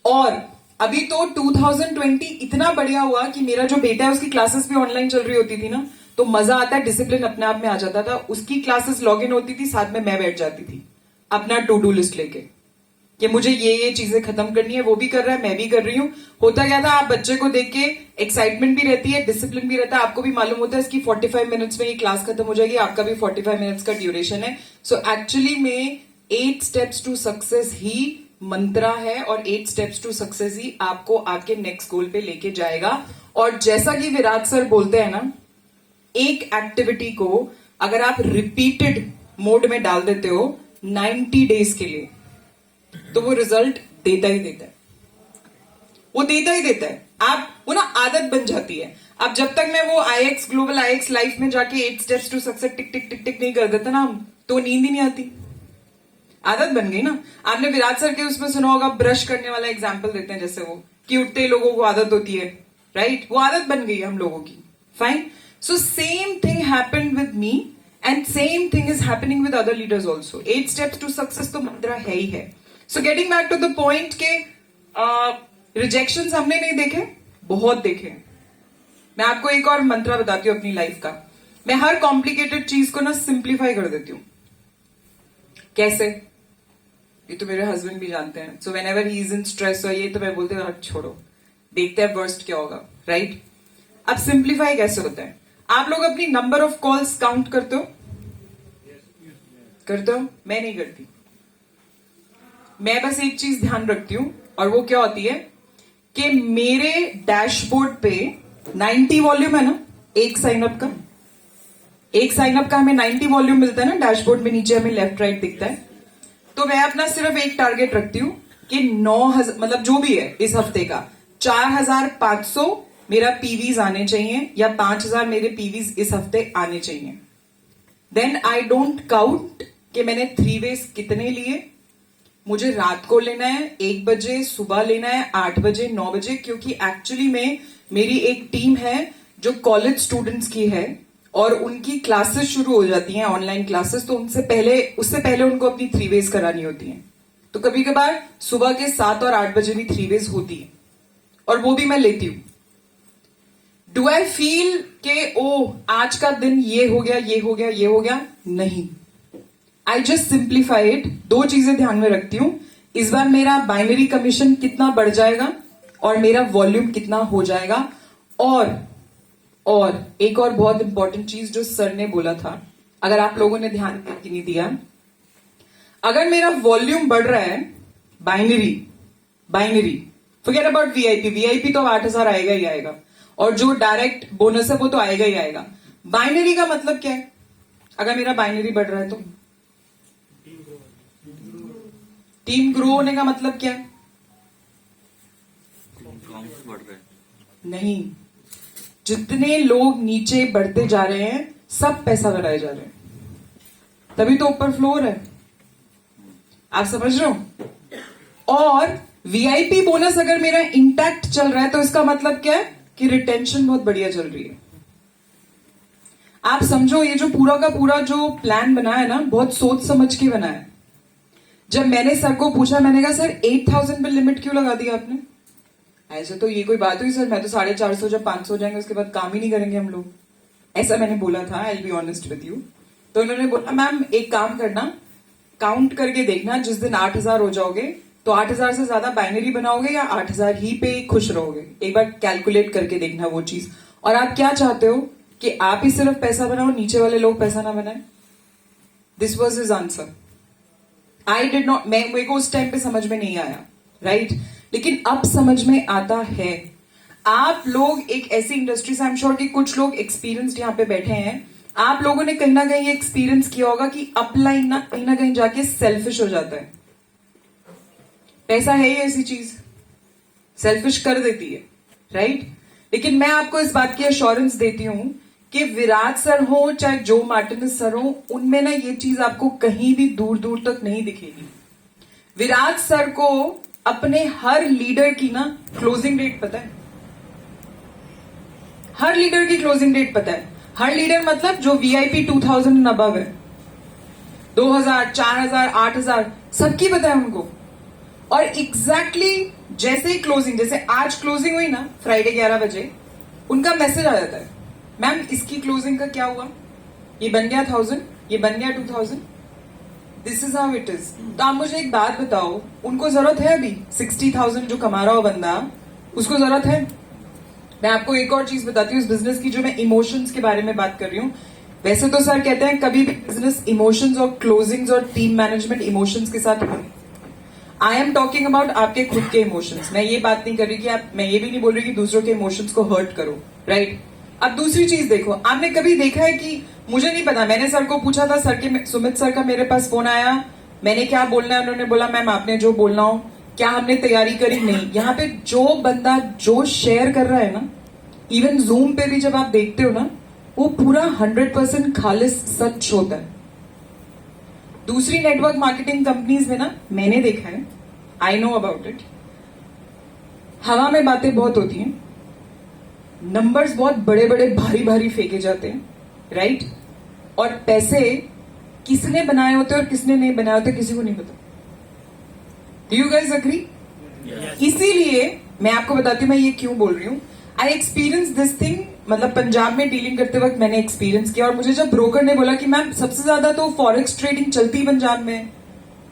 और अभी तो 2020 इतना बढ़िया हुआ कि मेरा जो बेटा है उसकी क्लासेस भी ऑनलाइन चल रही होती थी ना, तो मजा आता है, डिसिप्लिन अपने आप में आ जाता था। उसकी क्लासेस लॉग इन होती थी, साथ में मैं बैठ जाती थी अपना टू डू लिस्ट लेके कि मुझे ये चीजें खत्म करनी है। वो भी कर रहा है, मैं भी कर रही हूँ। होता क्या था, आप बच्चे को देख के एक्साइटमेंट भी रहती है, डिसिप्लिन भी रहता है, आपको भी मालूम होता है इसकी 45 मिनट्स में ये क्लास खत्म हो जाएगी, आपका भी 45 मिनट्स का ड्यूरेशन है। सो एक्चुअली में 8 स्टेप्स टू सक्सेस ही मंत्रा है और 8 स्टेप्स टू सक्सेस ही आपको आपके नेक्स्ट गोल पे लेके जाएगा। और जैसा कि विराट सर बोलते हैं ना, एक एक्टिविटी को अगर आप रिपीटेड मोड में डाल देते हो 90 डेज के लिए, तो वो रिजल्ट देता ही देता है, वो देता ही देता है। आप वो ना आदत बन जाती है। अब जब तक मैं वो IX ग्लोबल IX लाइफ में जाके 8 स्टेप्स टू सक्सेस टिक टिक टिक टिक नहीं कर देता ना, तो नींद ही नहीं आती। आदत बन गई ना। आपने विराट सर के उसमें सुना होगा, ब्रश करने वाला एग्जाम्पल देते हैं, जैसे वो कि उठते लोगों को आदत होती है, राइट? वो आदत बन गई है हम लोगों की। Fine. So same thing happened with me and same thing is happening with other leaders also. 8 steps to success तो मंत्रा है ही है। So getting back to the point के रिजेक्शन हमने नहीं देखे, बहुत देखे। मैं आपको एक और मंत्रा बताती हूँ अपनी लाइफ का। मैं हर कॉम्प्लिकेटेड चीज को ना सिंप्लीफाई कर देती हूँ। कैसे? ये तो मेरे हस्बैंड भी जानते हैं। So when ever he is in stress और ये, तो मैं बोलती हूँ छोड़ो, देखते हैं वर्स्ट क्या होगा, राइट? अब सिंप्लीफाई कैसे होता है? आप लोग अपनी नंबर ऑफ कॉल्स काउंट करते हो? करते हो? मैं नहीं करती। मैं बस एक चीज ध्यान रखती हूं, और वो क्या होती है कि मेरे डैशबोर्ड पे 90 वॉल्यूम है ना, एक साइनअप का। एक साइनअप का हमें 90 वॉल्यूम मिलता है ना डैशबोर्ड में, नीचे हमें लेफ्ट राइट दिखता है। तो मैं अपना सिर्फ एक टारगेट रखती हूँ कि 9,000, मतलब जो भी है इस हफ्ते का, 4,500 मेरा पीवीज आने चाहिए, या 5,000 मेरे पीवीज इस हफ्ते आने चाहिए। देन आई डोंट काउंट कि मैंने 3 वेज कितने लिए। मुझे रात को लेना है 1 बजे, सुबह लेना है 8 बजे, 9 बजे, क्योंकि एक्चुअली में मेरी एक टीम है जो कॉलेज स्टूडेंट्स की है और उनकी क्लासेस शुरू हो जाती हैं, ऑनलाइन क्लासेस। तो उससे पहले उनको अपनी 3 वेज करानी होती है। तो कभी कभार सुबह के 7 और 8 बजे भी 3 वेज होती है, और वो भी मैं लेती हूं। डू आई फील के ओ आज का दिन ये हो गया, ये हो गया, ये हो गया? नहीं। I just simplify it. 2 चीजें ध्यान में रखती हूं, इस बार मेरा बाइनरी कमीशन कितना बढ़ जाएगा और मेरा वॉल्यूम कितना हो जाएगा। और एक और बहुत इंपॉर्टेंट चीज जो सर ने बोला था, अगर आप लोगों ने ध्यान नहीं दिया, अगर मेरा वॉल्यूम बढ़ रहा है, बाइनरी फॉरगेट अबाउट वीआईपी तो 8,000 आएगा ही आएगा, और जो डायरेक्ट बोनस है वो तो आएगा ही आएगा। बाइनरी का मतलब क्या है? अगर मेरा बाइनरी बढ़ रहा है तो टीम ग्रो होने का मतलब क्या है? बढ़ रहे हैं। नहीं, जितने लोग नीचे बढ़ते जा रहे हैं सब पैसा बनाए जा रहे हैं, तभी तो ऊपर फ्लो हो रहा है। आप समझ रहे हो? और वीआईपी बोनस अगर मेरा इंटैक्ट चल रहा है तो इसका मतलब क्या है कि रिटेंशन बहुत बढ़िया चल रही है। आप समझो, ये जो पूरा का पूरा जो प्लान बना है ना, बहुत सोच समझ के बना है। जब मैंने सर को पूछा, मैंने कहा सर 8,000 पे लिमिट क्यों लगा दी आपने? ऐसे तो ये कोई बात हुई सर, मैं तो 450 जब 500 हो जाएंगे उसके बाद काम ही नहीं करेंगे हम लोग, ऐसा मैंने बोला था। I will be honest with you. तो उन्होंने बोला मैम एक काम करना, काउंट करके देखना, जिस दिन 8,000 हो जाओगे तो 8,000 से ज्यादा बाइनरी बनाओगे या 8,000 ही पे खुश रहोगे? एक बार कैलकुलेट करके देखना वो चीज। और आप क्या चाहते हो कि आप ही सिर्फ पैसा बनाओ, नीचे वाले लोग पैसा ना बनाए? This was his answer. I did not, मेरे को उस टाइम पे समझ में नहीं आया, राइट? लेकिन अब समझ में आता है। आप लोग एक ऐसी इंडस्ट्री से, आई एम श्योर कि कुछ लोग एक्सपीरियंस्ड यहाँ पे बैठे हैं, आप लोगों ने कहीं ना कहीं ये एक्सपीरियंस किया होगा कि अपलाइन ना कहीं जाके सेल्फिश हो जाता है। पैसा है ही ऐसी चीज, सेल्फिश कर देती है, राइट? लेकिन मैं आपको इस बात की एश्योरेंस देती हूं कि विराट सर हो चाहे जो मार्टिनस सर हो, उनमें ना ये चीज आपको कहीं भी दूर दूर तक नहीं दिखेगी। विराट सर को अपने हर लीडर की ना क्लोजिंग डेट पता है। हर लीडर की क्लोजिंग डेट पता है। हर लीडर मतलब जो वीआईपी 2,000 एंड अबव है, 2,000, 4,000, 8,000 सबकी पता है उनको। और एग्जैक्टली जैसे ही क्लोजिंग, जैसे आज क्लोजिंग हुई ना फ्राइडे 11 बजे, उनका मैसेज आ जाता है, मैम इसकी क्लोजिंग का क्या हुआ, ये बन गया 1000, ये बन गया 2000. This is how it is. तो आप मुझे एक बात बताओ, उनको जरूरत है अभी 60,000 जो कमा रहा हो बंदा, उसको जरूरत है? मैं आपको एक और चीज बताती हूँ इस बिजनेस की, जो मैं इमोशंस के बारे में बात कर रही हूँ. वैसे तो सर कहते हैं कभी भी बिजनेस इमोशंस और क्लोजिंग्स और टीम मैनेजमेंट इमोशंस के साथ हो. आई एम टॉकिंग अबाउट आपके खुद के इमोशंस. मैं ये बात नहीं कर रही कि आप, मैं ये भी नहीं बोल रही कि दूसरों के इमोशंस को हर्ट करो, राइट? अब दूसरी चीज देखो, आपने कभी देखा है कि, मुझे नहीं पता, मैंने सर को पूछा था, सर के सुमित सर का मेरे पास फोन आया, मैंने क्या बोलना है, उन्होंने बोला मैम आपने जो बोलना हो. क्या हमने तैयारी करी? नहीं. यहाँ पे जो बंदा जो शेयर कर रहा है ना, इवन जूम पे भी जब आप देखते हो ना, वो पूरा 100% खालिस सच होता है. दूसरी नेटवर्क मार्केटिंग कंपनीज में ना, मैंने देखा है, आई नो अबाउट इट, हवा में बातें बहुत होती हैं, नंबर्स बहुत बड़े बड़े भारी भारी फेंके जाते हैं, राइट? और पैसे किसने बनाए होते और किसने नहीं बनाए होते किसी को नहीं पता. Do you guys agree? इसीलिए मैं आपको बताती हूँ मैं ये क्यों बोल रही हूँ. आई एक्सपीरियंस दिस थिंग, मतलब पंजाब में डीलिंग करते वक्त मैंने एक्सपीरियंस किया. और मुझे जब ब्रोकर ने बोला कि मैम सबसे ज्यादा तो फॉरेक्स ट्रेडिंग चलती है पंजाब में,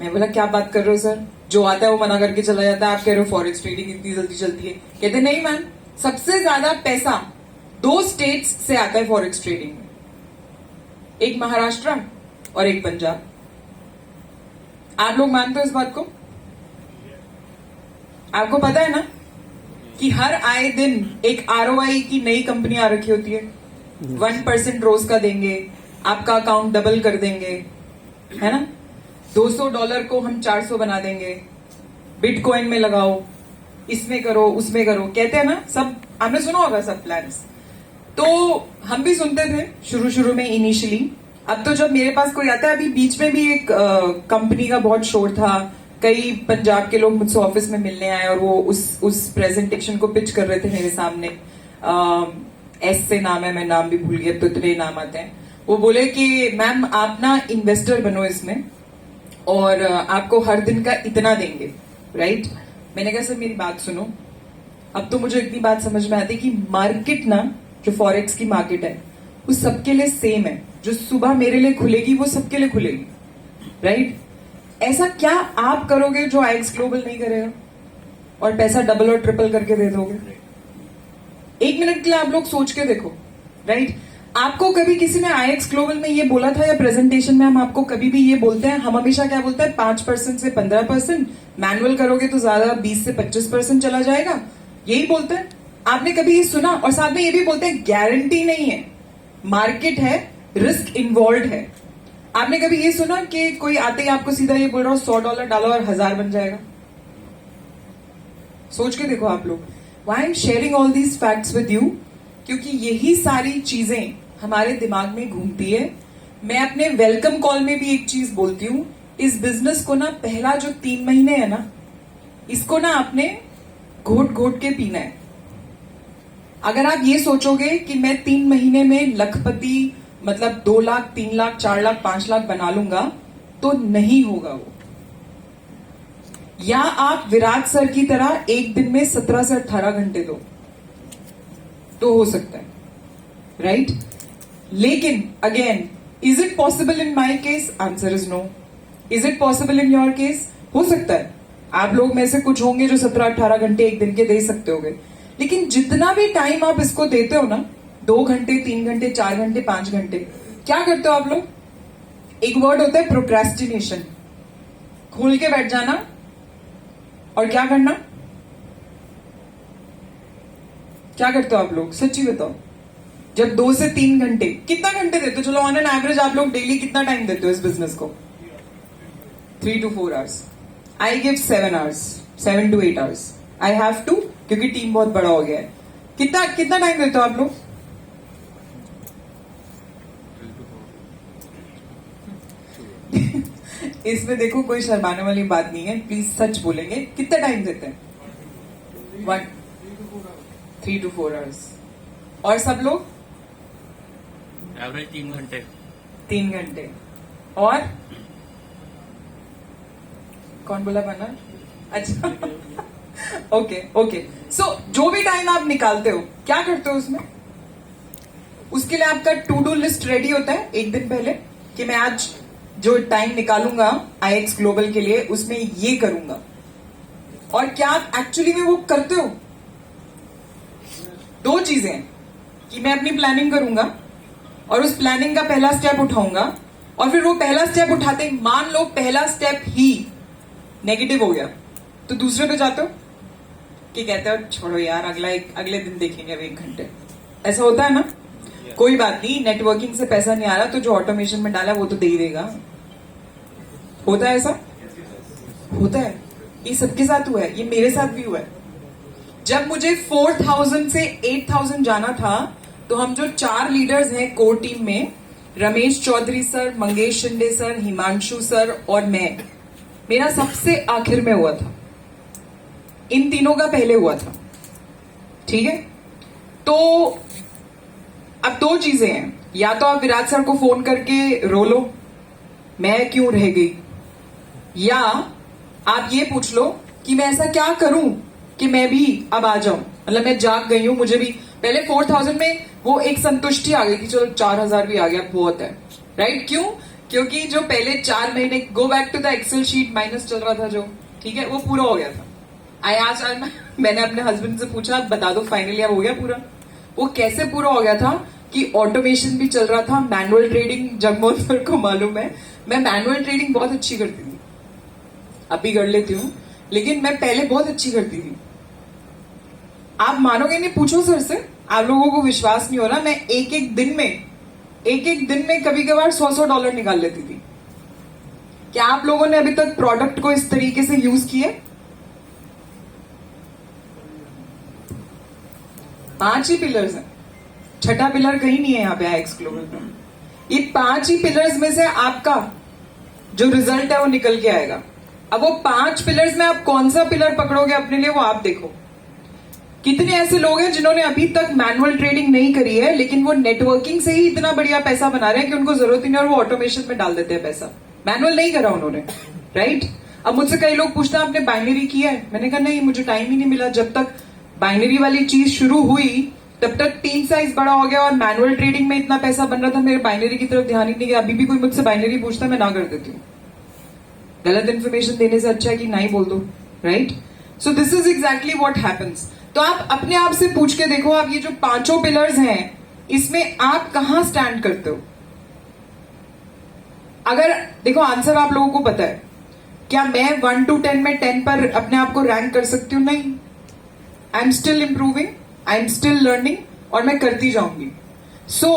मैं बोला क्या बात कर रहे हो सर, जो आता है वो मना करके चला जाता है, आप कह रहे हो फॉरेक्स ट्रेडिंग इतनी जल्दी चलती है. कहते नहीं मैम, सबसे ज्यादा पैसा 2 स्टेट्स से आता है फॉरेक्स ट्रेडिंग में, एक महाराष्ट्र और एक पंजाब. आप लोग मानते हो इस बात को? आपको पता है ना कि हर आए दिन एक ROI की नई कंपनी आ रखी होती है. 1% रोज का देंगे, आपका अकाउंट डबल कर देंगे, है ना? $200 को हम 400 बना देंगे, बिटकॉइन में लगाओ, इसमें करो, उसमें करो, कहते हैं ना सब. आपने सुना होगा सब प्लान्स. तो हम भी सुनते थे शुरू शुरू में, इनिशियली. अब तो जब मेरे पास कोई आता है, अभी बीच में भी एक कंपनी का बहुत शोर था, कई पंजाब के लोग मुझसे ऑफिस में मिलने आए और वो उस प्रेजेंटेशन को पिच कर रहे थे मेरे सामने. एस से नाम है, मैं नाम भी भूल गई, अब तो इतने नाम आते हैं. वो बोले कि मैम आप ना इन्वेस्टर बनो इसमें और आपको हर दिन का इतना देंगे, राइट? मैंने कहा सर मेरी बात सुनो, अब तो मुझे इतनी बात समझ में आती है कि मार्केट ना, जो फॉरेक्स की मार्केट है, वो सबके लिए सेम है. जो सुबह मेरे लिए खुलेगी वो सबके लिए खुलेगी, राइट? ऐसा क्या आप करोगे जो आईएक्स ग्लोबल नहीं करेगा और पैसा डबल और ट्रिपल करके दे दोगे? एक मिनट के लिए आप लोग सोच के देखो, राइट? आपको कभी किसी ने आईएक्स ग्लोबल में ये बोला था, या प्रेजेंटेशन में हम आपको कभी भी ये बोलते हैं, हम हमेशा क्या बोलते हैं, 5% से 15%, मैनुअल करोगे तो ज्यादा 20 से 25% चला जाएगा, यही बोलते हैं. आपने कभी ये सुना? और साथ में ये भी बोलते हैं गारंटी नहीं है, मार्केट है, रिस्क इन्वॉल्व है. आपने कभी ये सुना कि कोई आते ही आपको सीधा ये बोल रहा हो $100 डालो और 1000 बन जाएगा? सोच के देखो आप लोग. Why I am sharing all these facts with you, क्योंकि यही सारी चीजें हमारे दिमाग में घूमती है. मैं अपने वेलकम कॉल में भी एक चीज बोलती हूं, इस बिजनेस को ना पहला जो 3 महीने है ना, इसको ना आपने घोट घोट के पीना है. अगर आप ये सोचोगे कि मैं 3 महीने में लखपति, मतलब 2 लाख, 3 लाख, 4 लाख, 5 लाख बना लूंगा, तो नहीं होगा वो. या आप विराट सर की तरह एक दिन में 17 से 18 घंटे दो, तो हो सकता है, राइट? लेकिन again, is it possible in my case? Answer is no. Is it possible in your case? हो सकता है. आप लोग में से कुछ होंगे जो 17-18 घंटे एक दिन के दे सकते होंगे. लेकिन जितना भी टाइम आप इसको देते हो ना, 2 घंटे, 3 घंटे, 4 घंटे, 5 घंटे, क्या करते हो आप लोग? एक वर्ड होता है प्रोक्रेस्टिनेशन. खोल के बैठ जाना और क्या करना? क्या करते हो आप लोग? सच्ची बताओ. जब 2 से 3 घंटे, कितना घंटे देते हो? चलो ऑन एन एवरेज आप लोग डेली कितना टाइम देते हो इस बिजनेस को? 3 to 4 hours. I give 7 hours, 7 to 8 hours. I have to, क्योंकि टीम बहुत बड़ा हो गया है. कितना कितना टाइम देते हो आप लोग? इसमें देखो कोई शर्माने वाली बात नहीं है, प्लीज सच बोलेंगे. कितना टाइम देते हैं? 3 to 4 hours. और सब लोग? एवरेज 3 घंटे. 3 घंटे. और कौन बोला बना? अच्छा ओके ओके सो जो भी टाइम आप निकालते हो क्या करते हो उसमें? उसके लिए आपका टू डू लिस्ट रेडी होता है एक दिन पहले कि मैं आज जो टाइम निकालूंगा IX ग्लोबल के लिए उसमें ये करूंगा, और क्या आप एक्चुअली में वो करते हो? दो चीजें हैं कि मैं अपनी प्लानिंग करूंगा और उस प्लानिंग का पहला स्टेप उठाऊंगा, और फिर वो पहला स्टेप उठाते ही मान लो पहला स्टेप ही नेगेटिव हो गया तो दूसरे पे जाते हो कि कहते हो छोड़ो यार अगले दिन देखेंगे अब 1 घंटे। ऐसा होता है ना? कोई बात नहीं, नेटवर्किंग से पैसा नहीं आ रहा तो जो ऑटोमेशन में डाला वो तो दे ही देगा। होता है ऐसा? होता है। ये सबके साथ हुआ है, ये मेरे साथ भी हुआ है। जब मुझे 4000 से 8000 जाना था तो हम जो 4 लीडर्स हैं कोर टीम में, Ramesh Chaudhary sir, Mangesh Shinde sir, Himanshu sir और मैं, मेरा सबसे आखिर में हुआ था। इन तीनों का पहले हुआ था। ठीक है, तो अब दो चीजें हैं, या तो आप विराट सर को फोन करके रो लो मैं क्यों रह गई, या आप ये पूछ लो कि मैं ऐसा क्या करूं कि मैं भी अब आ जाऊं, मतलब मैं जाग गई हूं। मुझे भी पहले 4000 में वो एक संतुष्टि आ गई कि चलो 4000 भी आ गया बहुत है, राइट? क्यों? क्योंकि जो पहले 4 महीने go back to the Excel sheet minus चल रहा था जो, ठीक है, वो पूरा हो गया था। आज मैंने अपने हस्बैंड से पूछा बता दो फाइनली अब हो गया पूरा। वो कैसे पूरा हो गया था कि ऑटोमेशन भी चल रहा था, मैनुअल ट्रेडिंग, जगमोहन सर को मालूम है मैं मैनुअल ट्रेडिंग बहुत अच्छी करती थी, अभी कर लेती हूँ, लेकिन मैं पहले बहुत अच्छी करती थी। आप मानोगे नहीं, पूछो सर से, आप लोगों को विश्वास नहीं हो रहा, मैं एक एक दिन में कभी कभार $100 निकाल लेती थी। क्या आप लोगों ने अभी तक प्रोडक्ट को इस तरीके से यूज किया? 5 ही पिलर्स हैं, छठा पिलर कहीं नहीं है यहाँ पे IX ग्लोबल में। ये 5 ही पिलर्स में से आपका जो रिजल्ट है वो निकल के आएगा। अब वो 5 पिलर्स में आप कौन सा पिलर पकड़ोगे अपने लिए वो आप देखो। कितने ऐसे लोग हैं जिन्होंने अभी तक मैनुअल ट्रेडिंग नहीं करी है लेकिन वो नेटवर्किंग से ही इतना बढ़िया पैसा बना रहे हैं कि उनको जरूरत ही नहीं और वो ऑटोमेशन में डाल देते हैं पैसा, मैनुअल नहीं करा उन्होंने, राइट? अब मुझसे कई लोग पूछते हैं आपने बाइनरी किया है? मैंने कहा नहीं, मुझे टाइम ही नहीं मिला। जब तक बाइनरी वाली चीज शुरू हुई तब तक टीम साइज बड़ा हो गया और मैनुअल ट्रेडिंग में इतना पैसा बन रहा था, मेरे बाइनरी की तरफ ध्यान ही नहीं गया। अभी भी कोई मुझसे बाइनरी पूछता है मैं ना कर देती हूँ। गलत इन्फॉर्मेशन देने से अच्छा है कि नहीं बोल दो, right? So this is exactly what happens. तो आप अपने आप से पूछ के देखो, आप ये जो 5 पिलर्स हैं इसमें आप कहां स्टैंड करते हो? अगर देखो आंसर आप लोगों को पता है, क्या मैं 1 to 10 में 10 पर अपने आप को रैंक कर सकती हूँ? नहीं। I am still improving, I am still learning, और मैं करती जाऊंगी। सो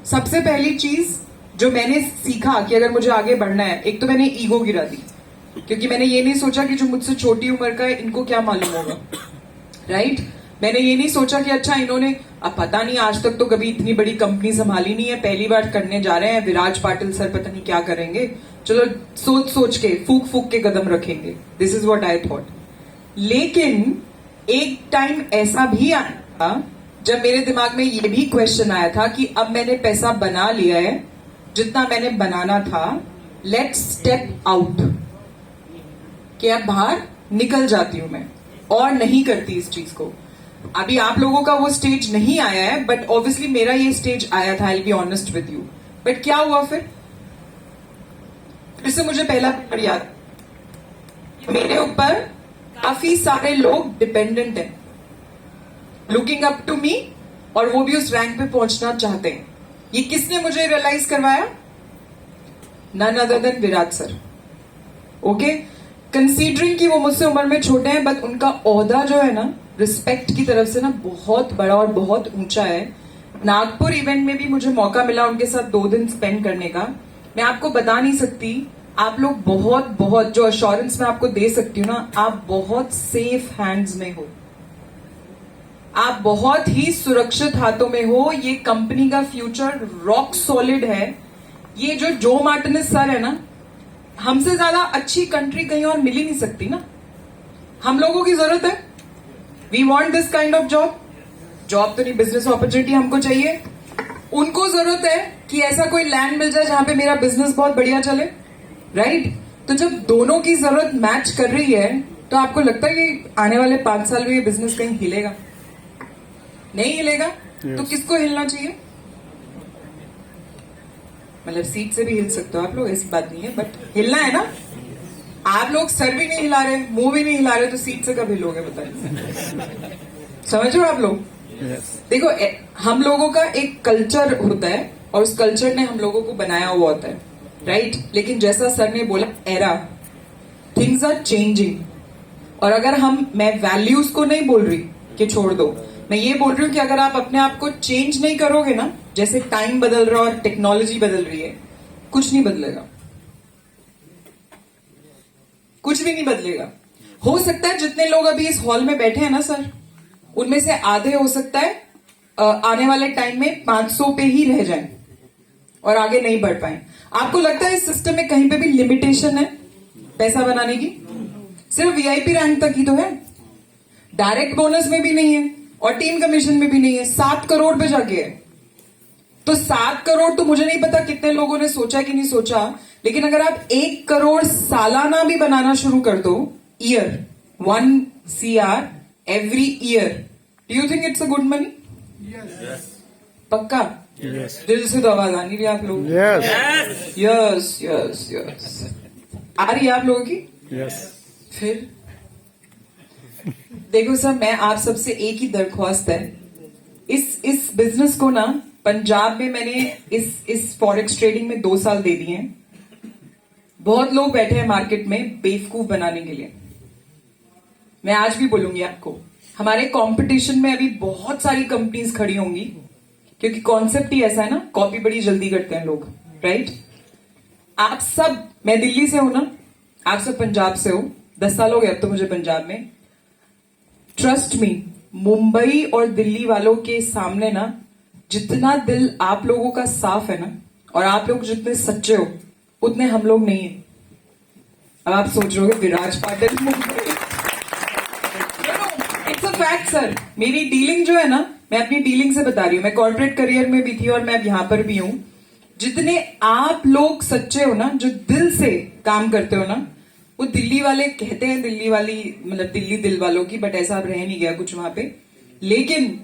सबसे पहली चीज जो मैंने सीखा कि अगर मुझे आगे बढ़ना है, एक तो मैंने ईगो गिरा दी, क्योंकि मैंने ये नहीं सोचा कि जो मुझसे छोटी उम्र का है इनको क्या मालूम होगा, राइट? मैंने ये नहीं सोचा कि अच्छा इन्होंने, अब पता नहीं, आज तक तो कभी इतनी बड़ी कंपनी संभाली नहीं है, पहली बार करने जा रहे हैं, विराज पाटिल सर पता नहीं क्या करेंगे, चलो सोच सोच के फूक के कदम रखेंगे। This is what I thought. लेकिन एक टाइम ऐसा भी आया जब मेरे दिमाग में ये भी क्वेश्चन आया था कि अब मैंने पैसा बना लिया है जितना मैंने बनाना था, लेट्स स्टेप आउट, कि अब बाहर निकल जाती हूं मैं और नहीं करती इस चीज को। अभी आप लोगों का वो स्टेज नहीं आया है, बट ऑब्वियसली मेरा ये स्टेज आया था, I will be honest with you. But क्या हुआ फिर से मुझे पहला पेपर याद, मेरे ऊपर काफी सारे लोग डिपेंडेंट हैं, लुकिंग अप टू मी, और वो भी उस रैंक पे पहुंचना चाहते हैं। ये किसने मुझे रियलाइज करवाया? None other than Virat sir. Okay, considering कि वो मुझसे उम्र में छोटे हैं, बट उनका ओहदा जो है ना रिस्पेक्ट की तरफ से ना बहुत बड़ा और बहुत ऊंचा है। नागपुर इवेंट में भी मुझे मौका मिला उनके साथ 2 दिन स्पेंड करने का। मैं आपको बता नहीं सकती, आप लोग बहुत बहुत जो अश्योरेंस मैं आपको दे सकती हूँ ना, आप बहुत सेफ हैंड्स में हो, आप बहुत ही सुरक्षित हाथों में हो। ये कंपनी का फ्यूचर रॉक सॉलिड है। ये जो मार्टिनेस सर है ना, हमसे ज्यादा अच्छी कंट्री कहीं और मिल ही नहीं सकती ना। हम लोगों की जरूरत है, we want this kind of job तो नहीं, बिजनेस अपॉर्चुनिटी हमको चाहिए। उनको जरूरत है कि ऐसा कोई लैंड मिल जाए जहां पे मेरा बिजनेस बहुत बढ़िया चले, राइट? तो जब दोनों की जरूरत मैच कर रही है तो आपको लगता है कि आने वाले 5 साल में ये बिजनेस कहीं हिलेगा? नहीं हिलेगा? तो किसको हिलना चाहिए? मतलब सीट से भी हिल सकते हो आप लोग, ऐसी बात नहीं है, बट हिलना है ना। आप लोग सर भी नहीं हिला रहे, मुंह भी नहीं हिला रहे, तो सीट से कब हिलोगे बताइए? समझ रहे हो आप लोग? देखो हम लोगों का एक कल्चर होता है और उस कल्चर ने हम लोगों को बनाया हुआ होता है, राइट? लेकिन जैसा सर ने बोला, एरा, थिंग्स आर चेंजिंग। और अगर मैं वैल्यूज को नहीं बोल रही कि छोड़ दो, मैं ये बोल रही हूँ कि अगर आप अपने आप को चेंज नहीं करोगे ना, जैसे टाइम बदल रहा है और टेक्नोलॉजी बदल रही है, कुछ नहीं बदलेगा, कुछ भी नहीं बदलेगा। हो सकता है जितने लोग अभी इस हॉल में बैठे हैं ना सर, उनमें से आधे हो सकता है आने वाले टाइम में 500 पे ही रह जाएं और आगे नहीं बढ़ पाए। आपको लगता है इस सिस्टम में कहीं पे भी लिमिटेशन है पैसा बनाने की? सिर्फ वीआईपी रैंक तक ही तो है, डायरेक्ट बोनस में भी नहीं है और टीम कमीशन में भी नहीं है, 7 करोड़ पे जाके है। तो 7 करोड़ तो मुझे नहीं पता कितने लोगों ने सोचा कि नहीं सोचा, लेकिन अगर आप 1 करोड़ सालाना भी बनाना शुरू कर दो, year 1 CR every year, do you think it's a good money? पक्का? दिल से तो आवाज आ नहीं रही आप लोग? यस यस यस, आ रही है आप लोगों की? फिर देखो सर, मैं आप सबसे एक ही दरख्वास्त है, इस बिजनेस को ना पंजाब में मैंने इस फॉरेक्स ट्रेडिंग में 2 साल दे दिए हैं। बहुत लोग बैठे हैं मार्केट में बेवकूफ बनाने के लिए। मैं आज भी बोलूंगी आपको, हमारे कंपटीशन में अभी बहुत सारी कंपनीज खड़ी होंगी, क्योंकि कॉन्सेप्ट ही ऐसा है ना, कॉपी बड़ी जल्दी करते हैं लोग, राइट? आप सब, मैं दिल्ली से हूं ना, आप सब पंजाब से हो, 10 साल हो गए अब तो मुझे पंजाब में। ट्रस्ट मी, मुंबई और दिल्ली वालों के सामने ना, जितना दिल आप लोगों का साफ है ना, और आप लोग जितने सच्चे हो, उतने हम लोग नहीं है। अब आप सोच रहे हो Viraj Patil Mumbai, it's a fact sir. मेरी डीलिंग जो है ना, मैं अपनी डीलिंग से बता रही हूँ, मैं कॉर्पोरेट करियर में भी थी और मैं अब यहां पर भी हूं। जितने आप लोग सच्चे हो ना, जो दिल से काम करते हो ना, वो दिल्ली वाले कहते हैं, दिल्ली वाली मतलब दिल्ली दिल वालों की, बट ऐसा अब रह नहीं गया कुछ वहां पे। लेकिन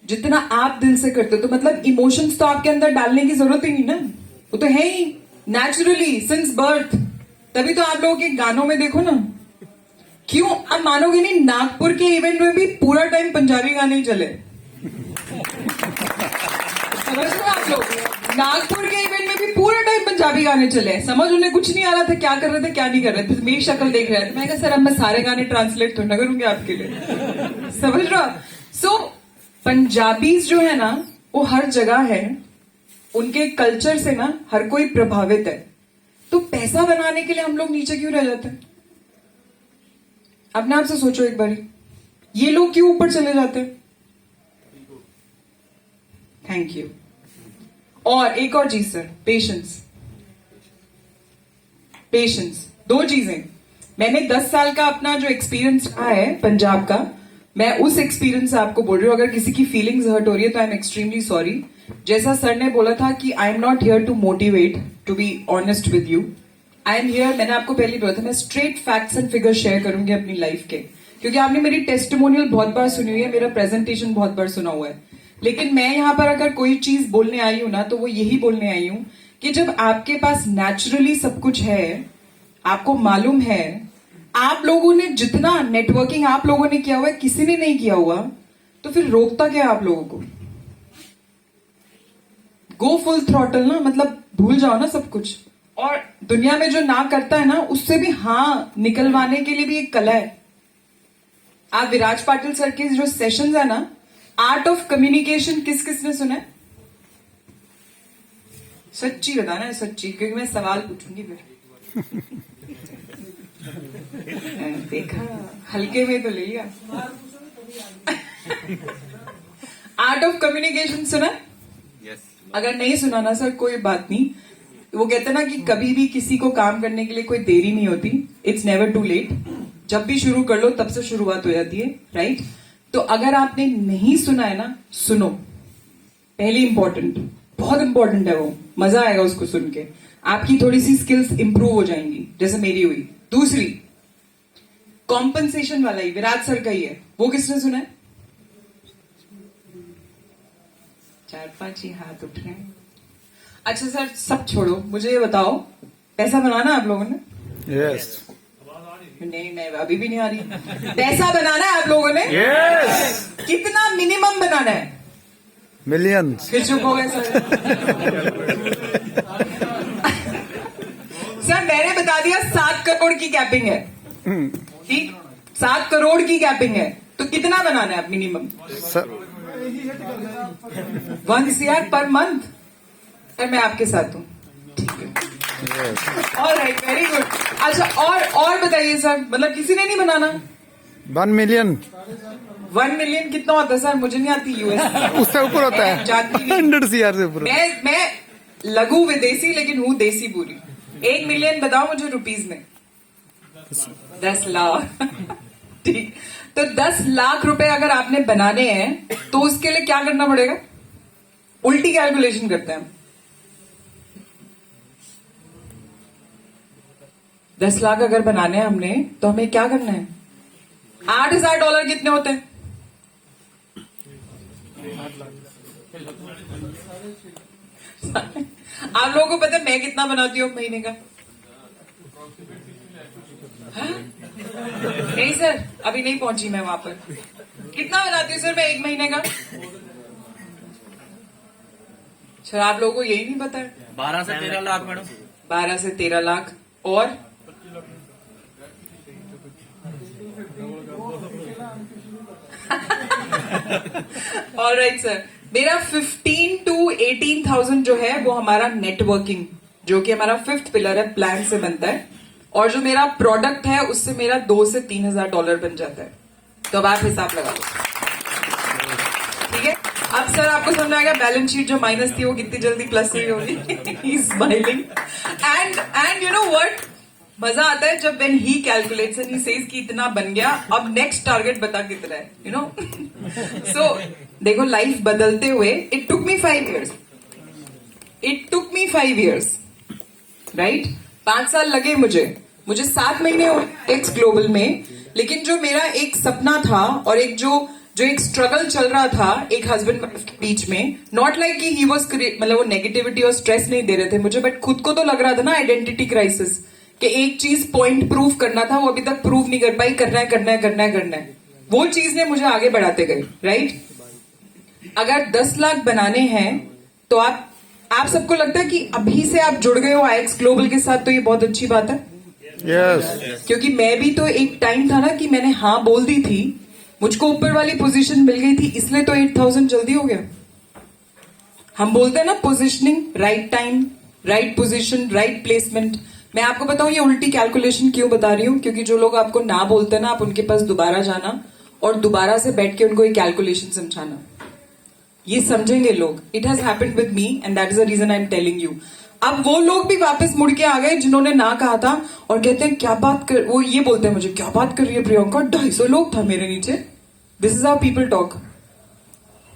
जितना आप दिल से करते हो, तो मतलब इमोशंस तो आपके अंदर डालने की जरूरत ही नहीं ना, वो तो है ही नेचुरली सिंस बर्थ। तभी तो आप लोगों के गानों में देखो ना, क्यों आप मानोगे नहीं, नागपुर के इवेंट में भी पूरा टाइम पंजाबी गाने ही चले। समझ रहे हो आप लोग? नागपुर के इवेंट में भी पूरा टाइम पंजाबी गाने चले। समझ उन्हें कुछ नहीं आ रहा था क्या कर रहे थे क्या नहीं कर रहे थे, मेरी शक्ल देख रहे थे। मैं कहा सर अब मैं सारे गाने ट्रांसलेट तो ना करूंगी आपके लिए। समझ रहे हो? सो पंजाबीज जो है ना, वो हर जगह है, उनके कल्चर से ना हर कोई प्रभावित है। तो पैसा बनाने के लिए हम लोग नीचे क्यों रह जाते हैं? अपने आप से सोचो एक बारी, ये लोग क्यों ऊपर चले जाते हैं? Thank you. और एक और चीज सर, पेशेंस। पेशेंस 2 चीजें। मैंने 10 साल का अपना जो एक्सपीरियंस रहा है पंजाब का, मैं उस एक्सपीरियंस से आपको बोल रही हूँ। अगर किसी की फीलिंग्स हर्ट हो रही है तो आई एम एक्सट्रीमली सॉरी। जैसा सर ने बोला था कि I am not here to motivate, to be honest with you, I am here, मैंने आपको पहले बोला था, मैं straight facts and figure share करूंगी अपनी लाइफ के, क्योंकि आपने मेरी टेस्टिमोनियल बहुत बार सुनी हुई है, मेरा प्रेजेंटेशन बहुत बार सुना हुआ है। लेकिन मैं यहां पर अगर कोई चीज बोलने आई हूं ना, तो वो यही बोलने आई हूं कि जब आपके पास नेचुरली सब कुछ है, आपको मालूम है, आप लोगों ने जितना नेटवर्किंग आप लोगों ने किया हुआ है किसी ने नहीं किया हुआ, तो फिर रोकता क्या आप लोगों को? गो फुल थ्रॉटल ना, मतलब भूल जाओ ना सब कुछ। और दुनिया में जो ना करता है ना, उससे भी हाँ निकलवाने के लिए भी एक कला है। आप विराज पाटिल सर के जो सेशंस है ना, आर्ट ऑफ कम्युनिकेशन, किस किसने सुना है? सच्ची बताना है, सच्ची, क्योंकि मैं सवाल पूछूंगी फिर। देखा, हल्के में तो ले लिया। आर्ट ऑफ कम्युनिकेशन सुना? यस। अगर नहीं सुना ना सर, कोई बात नहीं। वो कहते हैं ना कि कभी भी किसी को काम करने के लिए कोई देरी नहीं होती, इट्स नेवर टू लेट। जब भी शुरू कर लो तब से शुरुआत हो जाती है, राइट? तो अगर आपने नहीं सुना है ना, सुनो। पहली इंपॉर्टेंट, बहुत इंपॉर्टेंट है वो, मजा आएगा उसको सुन के, आपकी थोड़ी सी स्किल्स इंप्रूव हो जाएंगी, जैसे मेरी हुई। दूसरी, कॉम्पनसेशन वाला ही विराट सर का ही है, वो किसने सुना है? 4-5 ही हाथ उठ रहे हैं। अच्छा सर, सब छोड़ो, मुझे ये बताओ, पैसा बनाना है आप लोगों ने? यस नहीं, अभी भी नहीं आ रही। पैसा बनाना है आप लोगों ने? यस कितना मिनिमम बनाना है? मिलियंस फिर चुप हो गए सर। सर मैंने बता दिया 7 करोड़ की कैपिंग है, ठीक? 7 करोड़ की कैपिंग है, तो कितना बनाना है आप minimum? Sir 1 CR per month. Sir मैं आपके साथ हूँ, ठीक है? Alright, very good. अच्छा और बताइए सर, मतलब किसी ने नहीं बनाना? 1 मिलियन 1 मिलियन कितना होता है सर? मुझे नहीं आती यूएस। उससे ऊपर होता है, जानती नहीं। 100 CR से ऊपर। मैं लघु विदेशी लेकिन हूँ देसी पूरी। 1 मिलियन बताओ मुझे रुपीज में। 10 लाख। ठीक, तो 10 लाख रुपए अगर आपने बनाने हैं तो उसके लिए क्या करना पड़ेगा? उल्टी कैलकुलेशन करते हैं हम। 10 लाख अगर बनाने हैं हमने तो हमें क्या करना है? $8,000 कितने होते हैं? आप लोगों को पता है मैं कितना बनाती हूँ महीने का? हाँ? नहीं सर, अभी नहीं पहुंची मैं वहां पर। कितना बनाती हूँ सर मैं एक महीने का? सर आप लोगों को यही नहीं पता है? 12 से 13 लाख मैडम। 12 से 13 लाख और ऑलराइट सर, मेरा 15 to 18,000 जो है वो हमारा नेटवर्किंग, जो कि हमारा 5th पिलर है, प्लान से बनता है। और जो मेरा प्रोडक्ट है उससे मेरा $2,000 से $3,000 बन जाता है। तो अब आप हिसाब लगा लो, ठीक है? अब सर आपको समझ आएगा बैलेंस शीट जो माइनस थी वो कितनी जल्दी प्लस हुई होगी। Smiling and you know what, मजा आता है जब when he calculates and he says कि इतना बन गया, अब नेक्स्ट टारगेट बता कितना है, यू नो। सो देखो लाइफ बदलते हुए, it took me 5 years, right? 5 साल लगे मुझे 7 महीने हो टेक्स ग्लोबल में, लेकिन जो मेरा एक सपना था और एक जो एक स्ट्रगल चल रहा था एक हस्बैंड वाइफ के बीच में, नॉट लाइक कि ही वाज, मतलब वो नेगेटिविटी और स्ट्रेस नहीं दे रहे थे मुझे, बट खुद को तो लग रहा था ना आइडेंटिटी क्राइसिस, कि एक चीज पॉइंट प्रूव करना था, वो अभी तक प्रूव नहीं कर पाई, करना है। वो चीज ने मुझे आगे बढ़ाते गए, राइट? अगर 10 लाख बनाने हैं तो आप सबको लगता है कि अभी से आप जुड़ गए हो आईएक्स ग्लोबल के साथ, तो ये बहुत अच्छी बात है। यस क्योंकि मैं भी तो एक टाइम था ना कि मैंने हाँ बोल दी थी, मुझको ऊपर वाली पोजीशन मिल गई थी, इसलिए तो 8,000 जल्दी हो गया। हम बोलते हैं ना positioning, right time, right position, right placement. मैं आपको बताऊं ये उल्टी कैलकुलेशन क्यों बता रही हूं, क्योंकि जो लोग आपको ना बोलते हैं ना, आप उनके पास दोबारा जाना और दोबारा से बैठ के उनको ये कैलकुलेशन समझाना, ये समझेंगे लोग। It has happened with me and that is the reason I am telling you. अब वो लोग भी वापस मुड़ के आ गए जिन्होंने ना कहा था और कहते हैं क्या बात कर, वो ये बोलते हैं मुझे, क्या बात कर रही है प्रियंका, 250 लोग था मेरे नीचे। This is how people talk,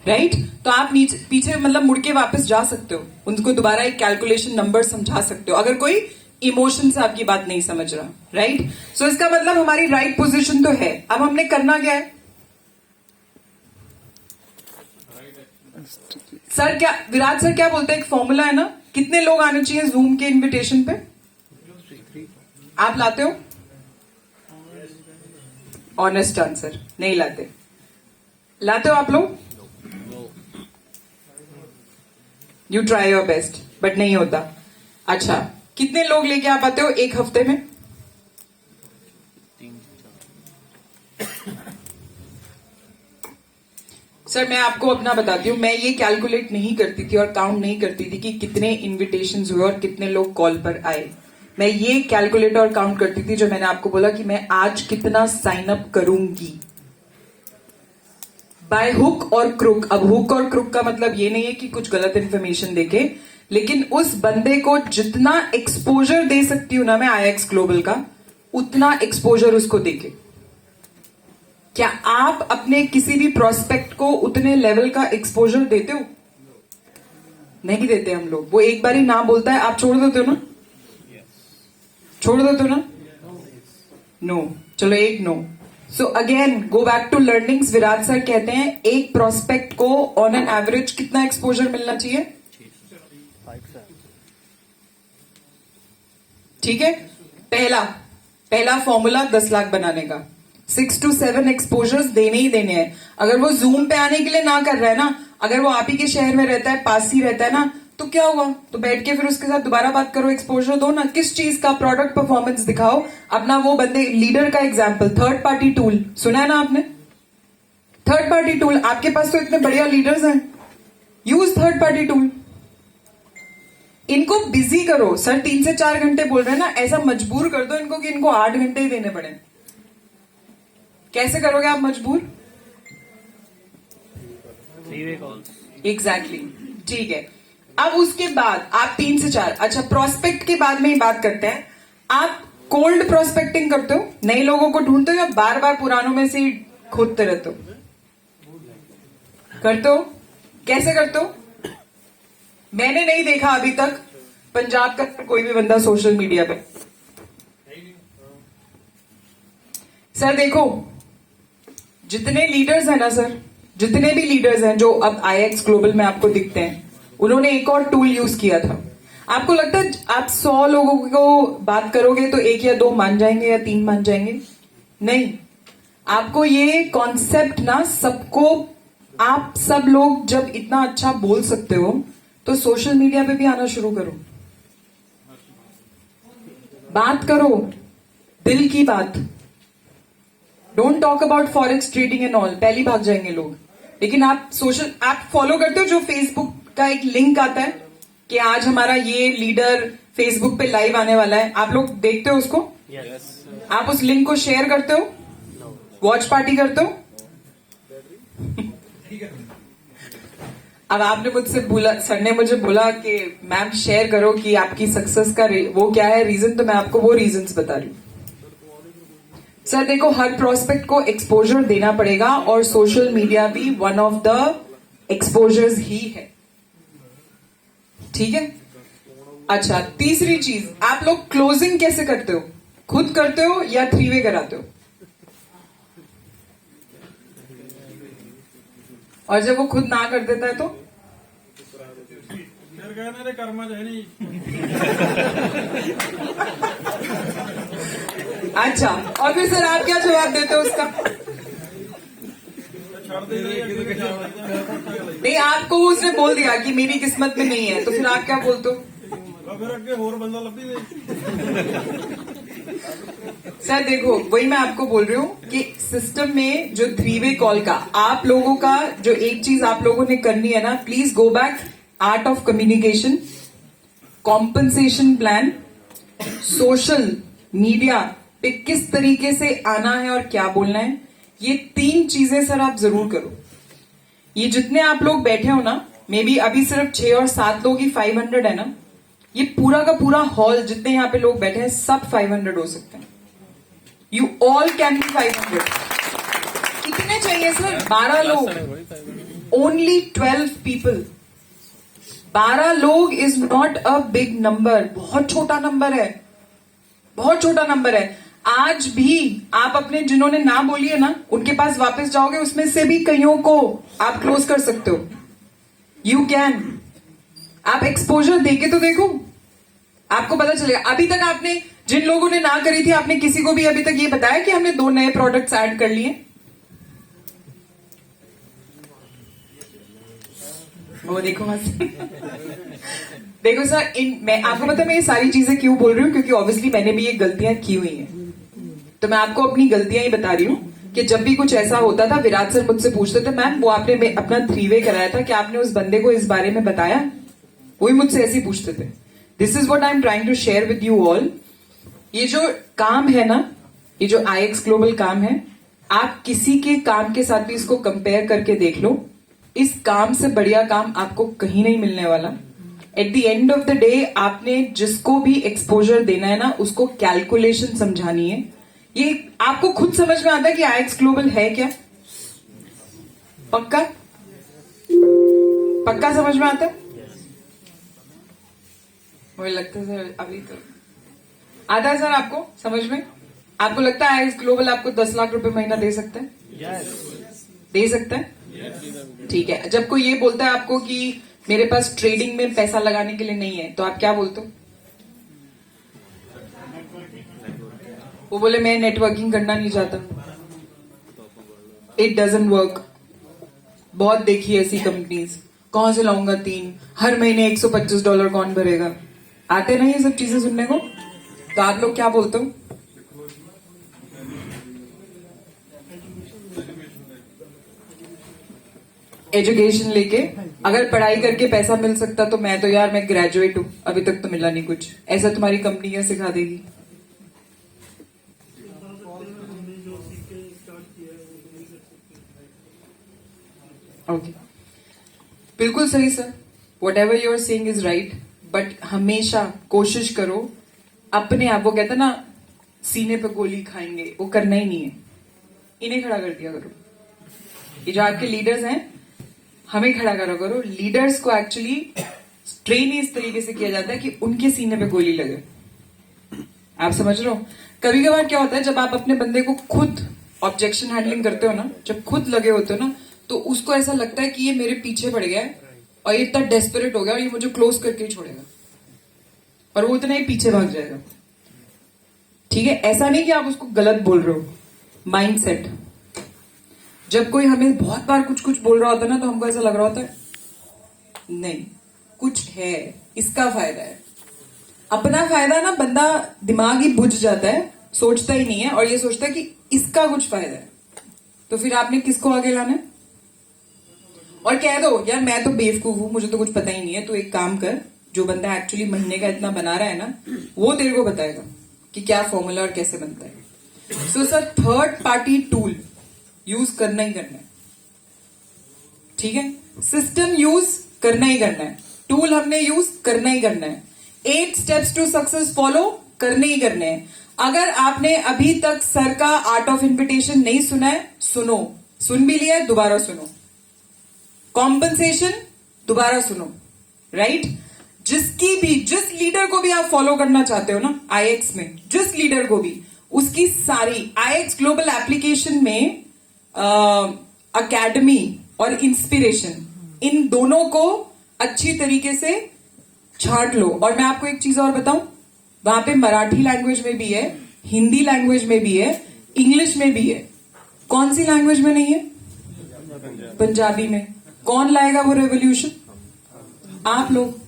right? तो आप नीचे पीछे मतलब मुड़ के वापस जा सकते हो, उनको दोबारा एक कैलकुलेशन नंबर समझा सकते हो अगर कोई इमोशन से आपकी बात नहीं समझ रहा, राइट? सो इसका मतलब हमारी राइट पोजीशन तो है। अब हमने करना क्या है सर? क्या विराट सर क्या बोलते हैं, एक फॉर्मूला है ना, कितने लोग आने चाहिए जूम के इनविटेशन पे? आप लाते हो? ऑनेस्ट आंसर, नहीं लाते। लाते हो आप लोग? You try your best, but नहीं होता। अच्छा, कितने लोग लेके आ पाते हो एक हफ्ते में? सर मैं आपको अपना बताती हूँ, मैं ये कैलकुलेट नहीं करती थी और काउंट नहीं करती थी कि कितने इनविटेशंस हुए और कितने लोग कॉल पर आए। मैं ये कैलकुलेट और काउंट करती थी जो मैंने आपको बोला कि मैं आज कितना साइन अप करूंगी, बाय हुक और क्रुक। अब हुक और क्रुक का मतलब ये नहीं है कि कुछ गलत इंफॉर्मेशन देके, लेकिन उस बंदे को जितना एक्सपोजर दे सकती हूं ना मैं आईएक्स ग्लोबल का, उतना एक्सपोजर उसको देके। क्या आप अपने किसी भी प्रोस्पेक्ट को उतने लेवल का एक्सपोजर देते हो? नहीं देते हम लोग। वो एक बार ही ना बोलता है, आप छोड़ देते हो ना? छोड़ देते हो ना? नो, चलो एक no. So again go back to learnings. Virat sir कहते हैं एक प्रोस्पेक्ट को ऑन एन एवरेज कितना एक्सपोजर मिलना चाहिए? ठीक है. पहला फॉर्मूला 10 लाख बनाने का 6 to 7 एक्सपोजर्स देने ही देने हैं. अगर वो जूम पे आने के लिए ना कर रहा है ना, अगर वो आप ही के शहर में रहता है, पास ही रहता है ना, तो क्या हुआ? तो बैठ के फिर उसके साथ दोबारा बात करो, एक्सपोजर दो ना. किस चीज का? प्रोडक्ट परफॉर्मेंस दिखाओ अपना. वो बंदे लीडर का एग्जाम्पल, थर्ड पार्टी टूल सुना है ना आपने? थर्ड पार्टी टूल, आपके पास तो इतने बढ़िया लीडर्स हैं. Use third party tool. इनको बिजी करो. सर 3 से 4 घंटे बोल रहे हैं ना, ऐसा मजबूर कर दो इनको कि इनको 8 घंटे ही देने पड़े. कैसे करोगे आप मजबूर? 3-way calls. एग्जैक्टली. ठीक है. अब उसके बाद आप 3 से 4. अच्छा, प्रोस्पेक्ट के बाद में ही बात करते हैं. आप कोल्ड प्रोस्पेक्टिंग करते हो, नए लोगों को ढूंढते हो, या बार बार पुरानों में से ही खोदते रहते हो? करते हो. कैसे करते हो? मैंने नहीं देखा अभी तक पंजाब का कोई भी बंदा सोशल मीडिया पे. सर देखो, जितने लीडर्स हैं ना सर, जितने भी लीडर्स हैं जो अब IX ग्लोबल में आपको दिखते हैं, उन्होंने एक और टूल यूज किया था. आपको लगता है आप 100 लोगों को बात करोगे तो 1 या 2 मान जाएंगे या 3 मान जाएंगे? नहीं. आपको ये कॉन्सेप्ट ना सबको, आप सब लोग जब इतना अच्छा बोल सकते हो तो सोशल मीडिया पे भी आना शुरू करो. बात करो दिल की बात. Don't talk about forex trading and all. पहले भाग जाएंगे लोग. लेकिन आप फॉलो करते हो जो फेसबुक का एक लिंक आता है कि आज हमारा ये लीडर फेसबुक पे लाइव आने वाला है, आप लोग देखते हो उसको? Yes. आप उस लिंक को शेयर करते हो? वॉच पार्टी करते हो? अब आपने मुझसे बोला, सर ने मुझे बोला कि मैम शेयर करो कि आपकी सक्सेस का वो क्या है रीजन, तो मैं आपको वो रीजंस बता रही हूँ. सर देखो, हर प्रोस्पेक्ट को एक्सपोजर देना पड़ेगा और सोशल मीडिया भी वन ऑफ द एक्सपोजर्स ही है. ठीक है. अच्छा, तीसरी चीज, आप लोग क्लोजिंग कैसे करते हो? खुद करते हो या 3-way कराते हो? और जब वो खुद ना कर देता है तो? कर्मा है नहीं. अच्छा, और फिर सर आप क्या जवाब देते हो उसका? नहीं, आपको उसने बोल दिया कि मेरी किस्मत में नहीं है, तो फिर आप क्या बोलते हो? फिर अगे होर बंदा लभी दे. सर देखो, वही मैं आपको बोल रही हूँ कि सिस्टम में जो 3-way कॉल का आप लोगों का जो एक चीज आप लोगों ने करनी है ना, please go back. Art of communication, compensation plan, social media पे किस तरीके से आना है और क्या बोलना है, ये 3 चीजें सर आप जरूर करो. ये जितने आप लोग बैठे हो ना, मे बी अभी सिर्फ 6 और 7 लोग ही 500 है ना, ये पूरा का पूरा हॉल जितने यहाँ पे लोग बैठे हैं सब 500 हो सकते हैं. You all can be 500. कितने चाहिए सर? 12 लोग. Only 12 people. 12 लोग is not a big number. बहुत छोटा नंबर है, बहुत छोटा नंबर है. आज भी आप अपने जिन्होंने ना बोली है ना, उनके पास वापस जाओगे, उसमें से भी कईयों को आप क्लोज कर सकते हो. You can. आप एक्सपोजर देके तो देखो, आपको पता चलेगा. अभी तक आपने जिन लोगों ने ना करी थी, आपने किसी को भी अभी तक ये बताया कि हमने 2 नए प्रोडक्ट्स ऐड कर लिए? वो देखो देखो सर, मैं आपको पता है मैं ये सारी चीजें क्यों बोल रही हूँ, क्योंकि ऑब्वियसली मैंने भी ये गलतियां की हुई हैं. तो मैं आपको अपनी गलतियां ही बता रही हूँ कि जब भी कुछ ऐसा होता था, विराट सर मुझसे पूछते थे, मैम वो आपने अपना 3-way कराया था, क्या आपने उस बंदे को इस बारे में बताया? वही मुझसे ऐसे ही पूछते थे. This is what I am trying to share with you all. ये जो काम है ना, ये जो IX ग्लोबल काम है, आप किसी के काम के साथ भी इसको कंपेयर करके देख लो. इस काम से बढ़िया काम आपको कहीं नहीं मिलने वाला. At the end of the day आपने जिसको भी एक्सपोजर देना है ना, उसको कैलकुलेशन समझानी है. ये आपको खुद समझ में आता है कि IX ग्लोबल है क्या? पक्का पक्का समझ में आता है? मुझे लगता है सर अभी तो आता है. सर आपको समझ में आपको लगता है आईएक्स ग्लोबल आपको 10 लाख रुपए महीना दे सकता है? दे सकता है? ठीक है। जब कोई ये बोलता है आपको कि मेरे पास ट्रेडिंग में पैसा लगाने के लिए नहीं है, तो आप क्या बोलते हो? वो बोले मैं नेटवर्किंग करना नहीं चाहता, इट डजंट वर्क। बहुत देखी ऐसी कंपनीज, कहां से लाऊंगा 3, हर महीने $125 कौन भरेगा? आते ना ये सब चीजें सुनने को, तो आप लोग क्या बोलते हो? एजुकेशन लेके, अगर पढ़ाई करके पैसा मिल सकता तो मैं तो यार मैं ग्रेजुएट हूं, अभी तक तो मिला नहीं कुछ, ऐसा तुम्हारी कंपनी क्या सिखा देगी? ओके, बिल्कुल सही sir, whatever you are saying is right, but हमेशा कोशिश करो अपने आप, वो कहते ना सीने पे गोली खाएंगे, वो करना ही नहीं है। इन्हें खड़ा कर दिया करो, ये जो आपके लीडर्स हैं हमें खड़ा करा करो। लीडर्स को एक्चुअली ट्रेन इस तरीके से किया जाता है कि उनके सीने पे गोली लगे। आप समझ रहे हो? कभी कभार क्या होता है, जब आप अपने बंदे को खुद ऑब्जेक्शन हैंडलिंग करते हो ना, जब खुद लगे होते हो ना, तो उसको ऐसा लगता है कि ये मेरे पीछे पड़ गया है और ये इतना डेस्परेट हो गया और ये मुझे क्लोज करके ही छोड़ेगा, और वो उतना ही पीछे भाग जाएगा। ठीक है? ऐसा नहीं कि आप उसको गलत बोल रहे हो, माइंडसेट। जब कोई हमें बहुत बार कुछ कुछ बोल रहा होता है ना, तो हमको ऐसा लग रहा होता है नहीं कुछ है, इसका फायदा है। अपना फायदा ना बंदा दिमाग ही बुझ जाता है, सोचता ही नहीं है, और ये सोचता है कि इसका कुछ फायदा है। तो फिर आपने किसको आगे लाना है? और कह दो यार मैं तो बेवकूफ हूं, मुझे तो कुछ पता ही नहीं है, तो एक काम कर, जो बंदा एक्चुअली महीने का इतना बना रहा है ना, वो तेरे को बताएगा कि क्या फॉर्मूला और कैसे बनता है। So sir, third party tool use करना ही करना है। ठीक है? सिस्टम यूज करना ही करना है, टूल हमने यूज करना ही करना है, 8 स्टेप्स टू सक्सेस फॉलो करने ही करने हैं। अगर आपने अभी तक सर का आर्ट ऑफ इन्विटेशन नहीं सुना है, सुनो, सुन भी लिया है, दोबारा सुनो। कॉम्पनसेशन दोबारा सुनो, राइट? जिस लीडर को भी आप फॉलो करना चाहते हो ना आईएक्स में, जिस लीडर को भी, उसकी सारी आईएक्स ग्लोबल एप्लीकेशन में अकेडमी और इंस्पिरेशन, इन दोनों को अच्छी तरीके से छांट लो। और मैं आपको एक चीज और बताऊं, वहां पे मराठी लैंग्वेज में भी है, हिंदी लैंग्वेज में भी है, इंग्लिश में भी है। कौन सी लैंग्वेज में नहीं है? पंजाबी में। कौन लाएगा वो रेवोल्यूशन? आप लोग।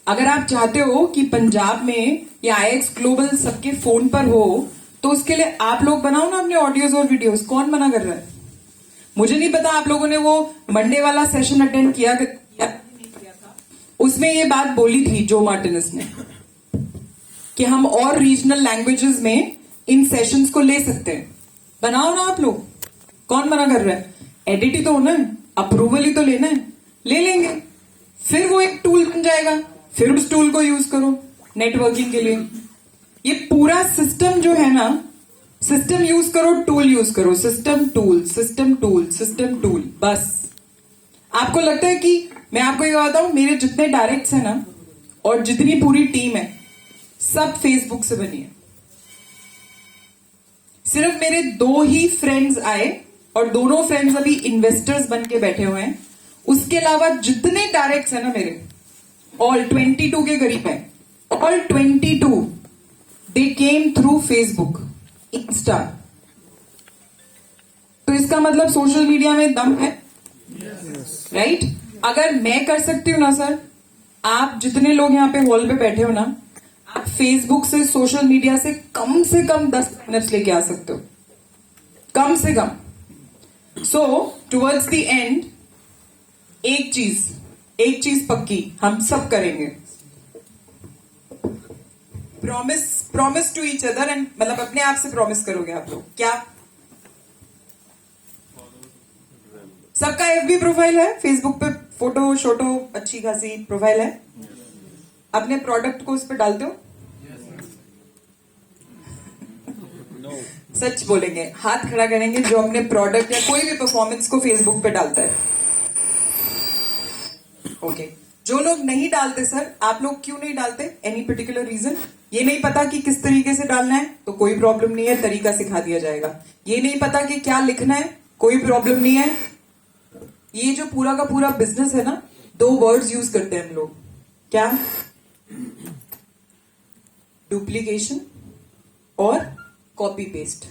अगर आप चाहते हो कि पंजाब में या आईएक्स ग्लोबल सबके फोन पर हो, तो उसके लिए आप लोग बनाओ ना अपने ऑडियोज और वीडियोस। कौन मना कर रहा है? मुझे नहीं पता आप लोगों ने वो मंडे वाला सेशन अटेंड किया था, उसमें ये बात बोली थी जो मार्टिनस ने कि हम और रीजनल लैंग्वेजेस में इन सेशंस को ले सकते हैं। बनाओ ना आप लोग, कौन मना कर रहा है? एडिट ही तो होना है, अप्रूवल ही तो लेना है, ले लेंगे, फिर वो एक टूल बन जाएगा, फिर उस टूल को यूज करो नेटवर्किंग के लिए। ये पूरा सिस्टम जो है ना, सिस्टम यूज करो, टूल यूज करो, system tool, system tool, system tool, बस। आपको लगता है कि मैं आपको ये बताऊं, मेरे जितने डायरेक्ट्स हैं ना और जितनी पूरी टीम है, सब फेसबुक से बनी है। सिर्फ मेरे 2 ही फ्रेंड्स आए और दोनों फ्रेंड्स अभी इन्वेस्टर्स बन के बैठे हुए हैं। उसके अलावा जितने डायरेक्ट्स हैं ना मेरे, ऑल 22 के करीब है, ऑल 22 दे केम थ्रू फेसबुक, इंस्टा। तो इसका मतलब सोशल मीडिया में दम है, राइट? अगर मैं कर सकती हूं ना सर, आप जितने लोग यहां पे हॉल पे बैठे हो ना, आप फेसबुक से, सोशल मीडिया से कम 10 मिनट्स लेके आ सकते हो, कम से कम। सो टुवर्ड्स द एंड एक चीज पक्की हम सब करेंगे, promise to each other, and मतलब अपने आप से प्रॉमिस करोगे आप लोग। क्या सबका एफबी प्रोफाइल है? फेसबुक पे फोटो शोटो अच्छी खासी प्रोफाइल है? अपने प्रोडक्ट को उस पर डालते हो? सच बोलेंगे, हाथ खड़ा करेंगे जो अपने प्रोडक्ट या कोई भी परफॉर्मेंस को फेसबुक पे डालता है। ओके, जो लोग नहीं डालते सर, आप लोग क्यों नहीं डालते? Any particular reason? ये नहीं पता कि किस तरीके से डालना है तो कोई प्रॉब्लम नहीं है, तरीका सिखा दिया जाएगा। ये नहीं पता कि क्या लिखना है, कोई प्रॉब्लम नहीं है। ये जो पूरा का पूरा बिजनेस है ना, 2 वर्ड्स यूज करते हैं हम लोग, क्या? डुप्लीकेशन और कॉपी पेस्ट।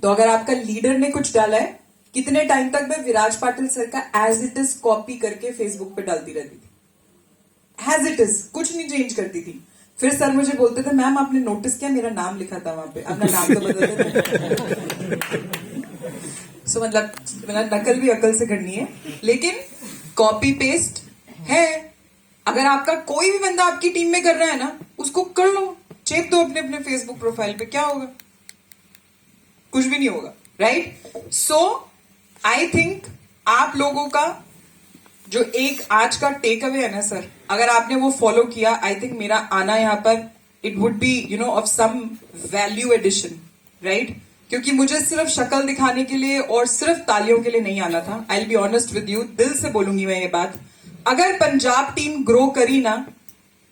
तो अगर आपका लीडर ने कुछ डाला है, कितने टाइम तक मैं विराज पाटिल सर का एज इट इज कॉपी करके फेसबुक पे डालती रहती थी, एज इट इज, कुछ नहीं चेंज करती थी। फिर सर मुझे बोलते थे, मैम आपने नोटिस किया मेरा नाम लिखा था वहां पे, अपना नाम तो बदल देते। सो मतलब नकल भी अकल से करनी है, लेकिन कॉपी पेस्ट है। अगर आपका कोई भी बंदा आपकी टीम में कर रहा है ना, उसको कर लो, चेप दो अपने अपने फेसबुक प्रोफाइल पे, क्या होगा? कुछ भी नहीं होगा, राइट? सो आई थिंक आप लोगों का जो एक आज का टेक अवे है ना सर, अगर आपने वो फॉलो किया, आई थिंक मेरा आना यहाँ पर it would be of some value addition, right? क्योंकि मुझे सिर्फ शक्ल दिखाने के लिए और सिर्फ तालियों के लिए नहीं आना था। I will be honest with you, दिल से बोलूंगी मैं ये बात। अगर पंजाब टीम ग्रो करी ना,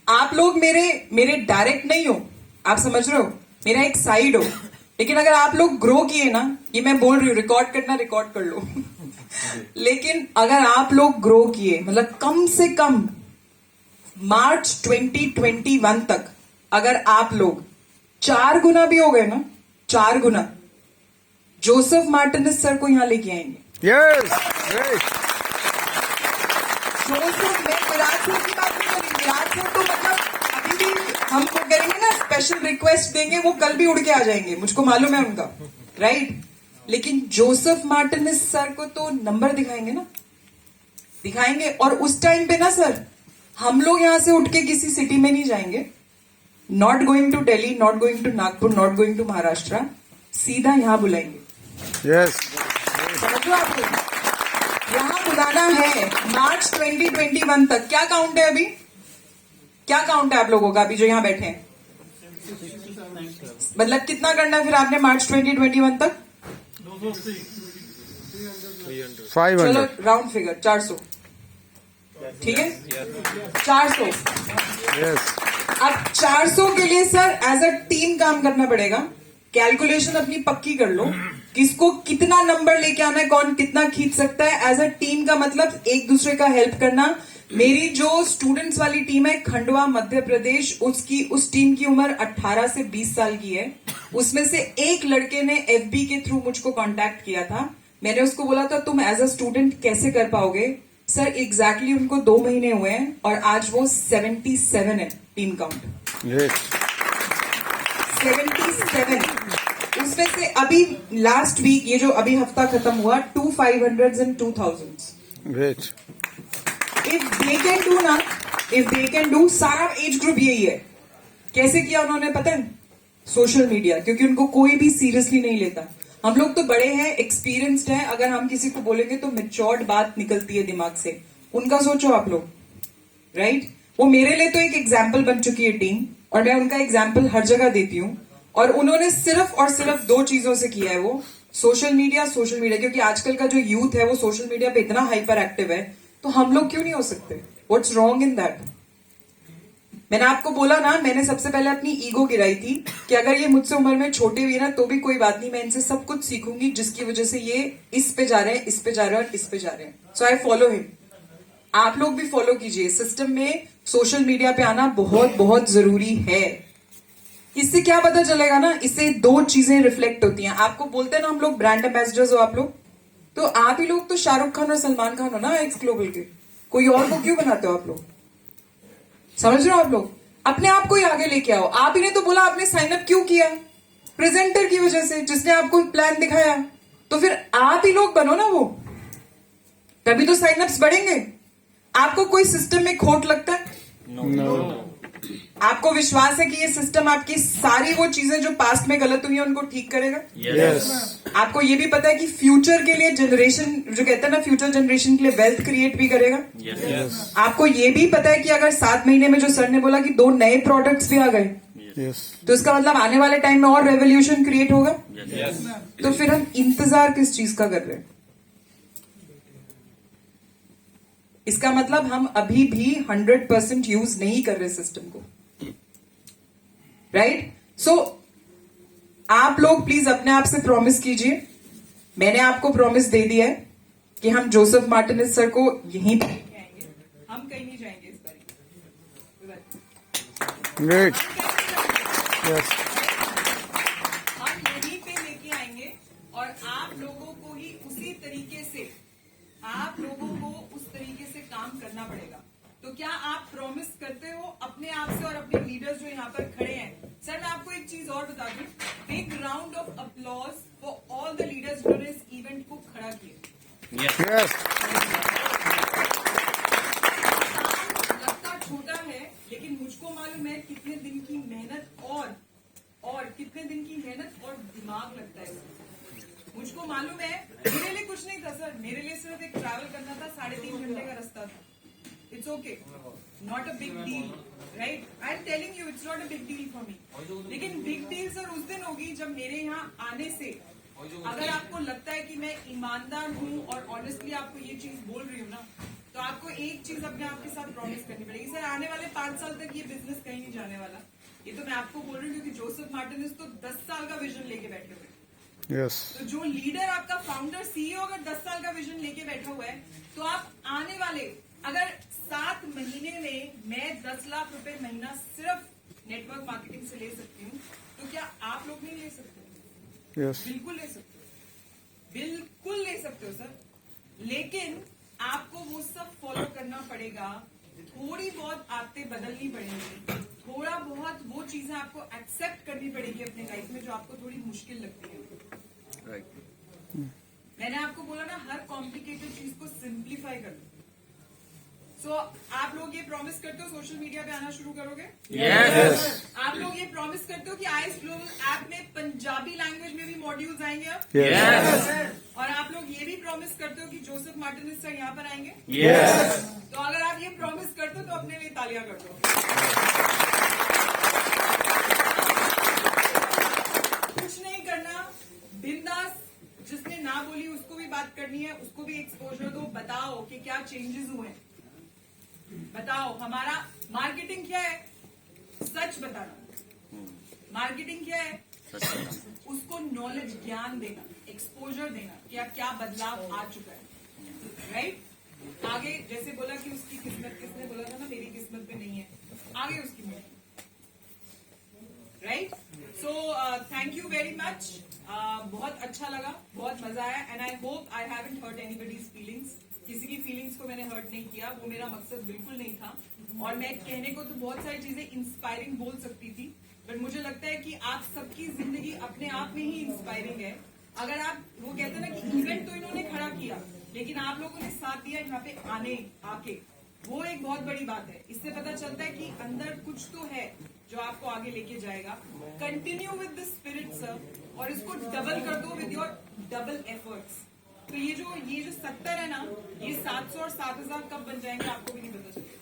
आप लोग मेरे डायरेक्ट नहीं हो, आप समझ रहे हो, मेरा एक साइड हो, लेकिन अगर आप लोग ग्रो किए ना, ये मैं बोल रही हूँ, रिकॉर्ड करना रिकॉर्ड कर लो। लेकिन अगर आप लोग ग्रो किए, मतलब कम से कम मार्च 2021 तक अगर आप लोग 4 गुना भी हो गए ना, 4 गुना, जोसेफ मार्टिनेज सर को यहां लेके आएंगे। Yes, great. जोसेफ, मैं विराट सर की बात नहीं करी, विराट सर तो मतलब अभी भी हम को करेंगे ना, स्पेशल रिक्वेस्ट देंगे, वो कल भी उड़ के आ जाएंगे, मुझको मालूम है उनका, राइट? लेकिन जोसेफ मार्टिनेज सर को तो नंबर दिखाएंगे ना, दिखाएंगे। और उस टाइम पे ना सर, हम लोग यहां से उठ के किसी सिटी में नहीं जाएंगे, not going to Delhi, not going to Nagpur, not going to Maharashtra, सीधा यहां बुलाएंगे। यस, समझो आप लोग, यहां बुलाना है मार्च 2021 तक। क्या काउंट है अभी? क्या काउंट है आप लोगों का अभी जो यहां बैठे हैं? मतलब कितना करना है फिर आपने मार्च 2021 तक? 500। चलो राउंड फिगर 400, ठीक है? 400। यस, अब 400 के लिए सर एज अ टीम काम करना पड़ेगा। कैलकुलेशन अपनी पक्की कर लो, किसको कितना नंबर लेके आना है, कौन कितना खींच सकता है। एज अ टीम का मतलब एक दूसरे का हेल्प करना। मेरी जो स्टूडेंट्स वाली टीम है खंडवा मध्य प्रदेश, उस टीम की उम्र 18 से 20 साल की है। उसमें से एक लड़के ने FB के थ्रू मुझको कांटेक्ट किया था। मैंने उसको बोला था तुम एज अ स्टूडेंट कैसे कर पाओगे? सर एग्जैक्टली उनको 2 महीने हुए हैं और आज वो 77 है टीम काउंट, ग्रेट। 77। उसमें से अभी लास्ट वीक, ये जो अभी हफ्ता खत्म हुआ, 2 500s and 2000s। Great. If they can do, सारा एज ग्रुप यही है। कैसे किया उन्होंने पता है? सोशल मीडिया, क्योंकि उनको कोई भी सीरियसली नहीं लेता। हम लोग तो बड़े हैं, एक्सपीरियंस्ड हैं, अगर हम किसी को बोलेंगे तो मैच्योर्ड बात निकलती है दिमाग से। उनका सोचो आप लोग, राइट? वो मेरे लिए तो एक एग्जाम्पल बन चुकी है टीम, और मैं उनका एग्जाम्पल हर जगह देती हूँ। और उन्होंने सिर्फ और सिर्फ 2 चीजों से किया है वो, सोशल मीडिया, क्योंकि आजकल का जो यूथ है वो सोशल मीडिया पे इतना हाइपर एक्टिव है, तो हम लोग क्यों नहीं हो सकते? What's wrong in that? मैंने आपको बोला ना, मैंने सबसे पहले अपनी ईगो गिराई थी कि अगर ये मुझसे उम्र में छोटे भी है ना तो भी कोई बात नहीं, मैं इनसे सब कुछ सीखूंगी जिसकी वजह से ये इस पे जा रहे हैं, इस पे जा रहे हैं और इस पे जा रहे हैं। सो आई फॉलो हिम। आप लोग भी फॉलो कीजिए। सिस्टम में सोशल मीडिया पे आना बहुत बहुत जरूरी है। इससे क्या पता चलेगा ना, इससे 2 चीजें रिफ्लेक्ट होती हैं। आपको बोलते हैं ना हम लोग ब्रांड एम्बेसडर्स हो आप लोग, तो आप ही लोग तो शाहरुख खान और सलमान खान हो ना एक्स ग्लोबल के, कोई और को क्यों बनाते हो आप लोग? समझ रहे हो? आप लोग अपने आप को ही आगे लेके आओ। आप ही ने तो बोला, आपने साइन अप क्यों किया? प्रेजेंटर की वजह से, जिसने आपको प्लान दिखाया। तो फिर आप ही लोग बनो ना वो, तभी तो साइन अप्स बढ़ेंगे। आपको कोई सिस्टम में खोट लगता है? नो। आपको विश्वास है कि ये सिस्टम आपकी सारी वो चीजें जो पास्ट में गलत हुई है उनको ठीक करेगा? यस। आपको ये भी पता है कि फ्यूचर के लिए जनरेशन, जो कहते हैं ना, फ्यूचर जनरेशन के लिए वेल्थ क्रिएट भी करेगा? Yes. आपको ये भी पता है कि अगर 7 महीने में, जो सर ने बोला कि 2 नए प्रोडक्ट्स भी आ गए, यस। तो इसका मतलब आने वाले टाइम में और रेवोल्यूशन क्रिएट होगा। Yes. तो फिर हम इंतजार किस चीज का कर रहे हैं? इसका मतलब हम अभी भी 100% यूज नहीं कर रहे सिस्टम को, राइट? सो आप लोग प्लीज अपने आप से प्रॉमिस कीजिए, मैंने आपको प्रॉमिस दे दिया है कि हम जोसेफ मार्टिनेज सर को यहीं पे लेके आएंगे, हम कहीं नहीं जाएंगे इस बार। Great. Yes. हम यहीं पे लेके आएंगे और आप लोगों को ही उसी तरीके से, आप लोगों को उस तरीके से काम करना पड़ेगा। तो क्या आप प्रॉमिस करते हो अपने आप से और अपने लीडर्स जो यहाँ पर खड़े हैं? सर मैं आपको एक चीज और बता दूं, big round of applause for all the leaders जिन्होंने इस इवेंट को खड़ा किया। Yes. लगता छोटा है, लेकिन मुझको मालूम है कितने दिन की मेहनत और कितने दिन की मेहनत और दिमाग लगता है इसमें। मुझको मालूम है, मेरे लिए कुछ नहीं था सर, मेरे लिए सिर्फ एक ट्रैवल करना था, 3.5 घंटे का रास्ता था। It's okay, not a big deal, right? I am telling you it's not a big deal for me. लेकिन बिग डील सर उस दिन होगी जब मेरे यहाँ आने से, अगर आपको लगता है कि मैं ईमानदार हूँ और ऑनेस्टली आपको ये चीज बोल रही हूँ ना, तो आपको एक चीज अपने आप के साथ प्रॉमिस करनी पड़ेगी। सर आने वाले 5 साल तक ये बिजनेस कहीं नहीं जाने वाला, ये तो मैं आपको बोल रही हूँ, क्योंकि जोसेफ मार्टिनेज तो 10 साल का विजन लेके बैठे हुए हैं। Yes. तो जो लीडर आपका फाउंडर सीईओ अगर 10 साल का विजन लेके बैठा हुआ है, तो आप आने वाले अगर 7 महीने में मैं 10 लाख रुपए महीना सिर्फ नेटवर्क मार्केटिंग से ले सकती हूँ, तो क्या आप लोग नहीं ले सकते? Yes. बिल्कुल ले सकते हो, बिल्कुल ले सकते हो सर। लेकिन आपको वो सब फॉलो करना पड़ेगा, थोड़ी बहुत आदतें बदलनी पड़ेंगी, थोड़ा बहुत वो चीजें आपको एक्सेप्ट करनी पड़ेगी अपने लाइफ में जो आपको थोड़ी मुश्किल लगती है। राइट। मैंने आपको बोला ना, हर कॉम्प्लिकेटेड चीज को सिंप्लीफाई कर दो। सो आप लोग ये प्रॉमिस करते हो सोशल मीडिया पे आना शुरू करोगे? Yes. आप लोग ये प्रॉमिस करते हो कि आइस ग्लोबल ऐप में पंजाबी लैंग्वेज में भी मॉड्यूल्स आएंगे अब? Yes. और आप लोग ये भी प्रॉमिस करते हो कि जोसेफ मार्टिनेज सर यहाँ पर आएंगे? Yes. तो अगर आप ये प्रॉमिस करते हो तो अपने लिए तालियां कर दो। कुछ नहीं करना, बिंदास, जिसने ना बोली उसको भी बात करनी है, उसको भी एक्सपोजर दो, बताओ कि क्या चेंजेस हुए हैं, बताओ। हमारा मार्केटिंग क्या है? सच बताना। मार्केटिंग क्या है? उसको नॉलेज, ज्ञान देना, एक्सपोजर देना कि अब क्या बदलाव आ चुका है, राइट? आगे जैसे बोला कि उसकी किस्मत, किसने बोला था ना मेरी किस्मत पे नहीं है, आगे उसकी मर्जी, right? So thank you very much, बहुत अच्छा लगा, बहुत मजा आया, and I hope I haven't hurt anybody's feelings. किसी की फीलिंग्स को मैंने हर्ट नहीं किया, वो मेरा मकसद बिल्कुल नहीं था। और मैं कहने को तो बहुत सारी चीजें इंस्पायरिंग बोल सकती थी, बट मुझे लगता है कि आप सबकी जिंदगी अपने आप में ही इंस्पायरिंग है। अगर आप, वो कहते हैं ना कि इवेंट तो इन्होंने खड़ा किया, लेकिन आप लोगों ने साथ दिया यहाँ पे आके, वो एक बहुत बड़ी बात है। इससे पता चलता है कि अंदर कुछ तो है जो आपको आगे लेके जाएगा। Continue with the spirit sir, और इसको डबल कर दो विद योर डबल एफर्ट्स। तो ये जो 70 है ना, ये 700 और 7000 कब बन जाएंगे आपको भी नहीं पता चलेगा।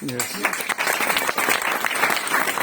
Yes.